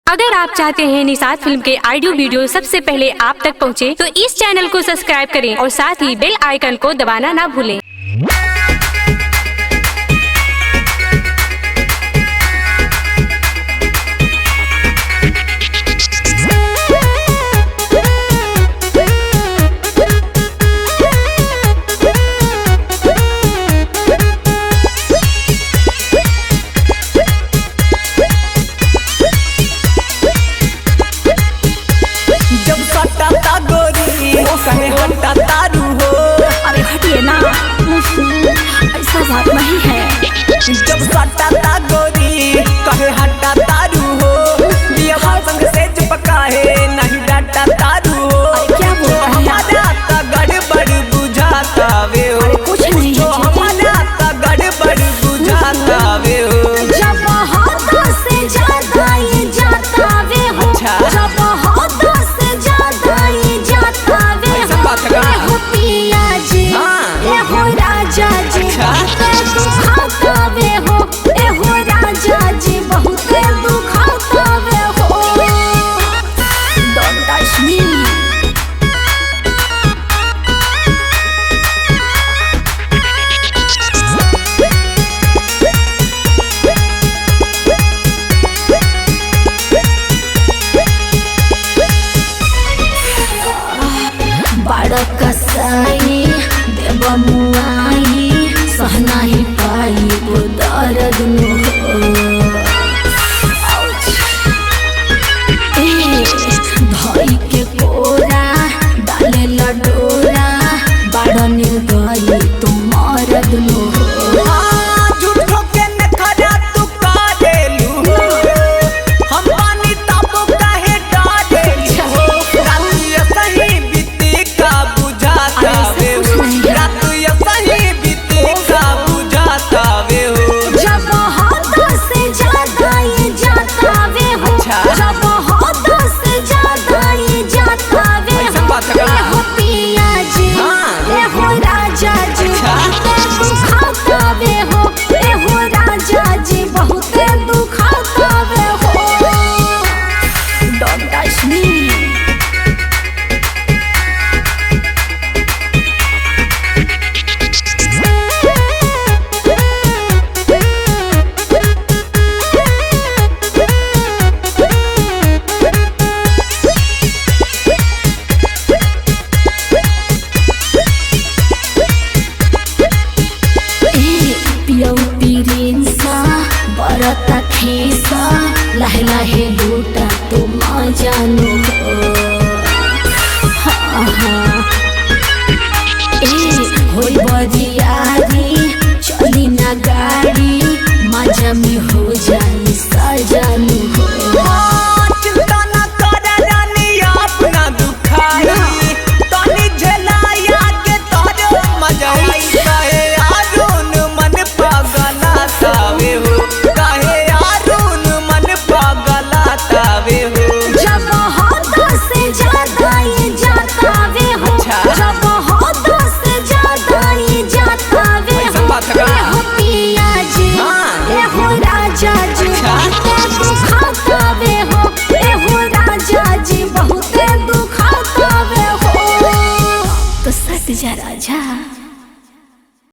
अगर आप चाहते हैं निषाद फिल्म के ऑडियो वीडियो सबसे पहले आप तक पहुंचे, तो इस चैनल को सब्सक्राइब करें और साथ ही बेल आइकन को दबाना ना भूलें। कहे हटा तारू हो, अरे हटिए ना, ऐसा बात नहीं है। जब सटा गोरी कहे हटा तारू हो, ये संग से चिपका है नहीं डाटा तारू हो। क्या बोल रहे हैं हमारा का गड़बड़ बुझाता वे हो, कुछ नहीं जो हमारा का गड़बड़ बुझाता वे हो। जब हाथों से ज्यादा ये जाता वे हो, जब हाथों से ज्यादा ये जाता वे हो, पिया जी ये हो राजा जी दुखाता वे हो, ये हो राजा जी बहुत दुखाता वे हो। Don't touch me। बड़ कसाई देव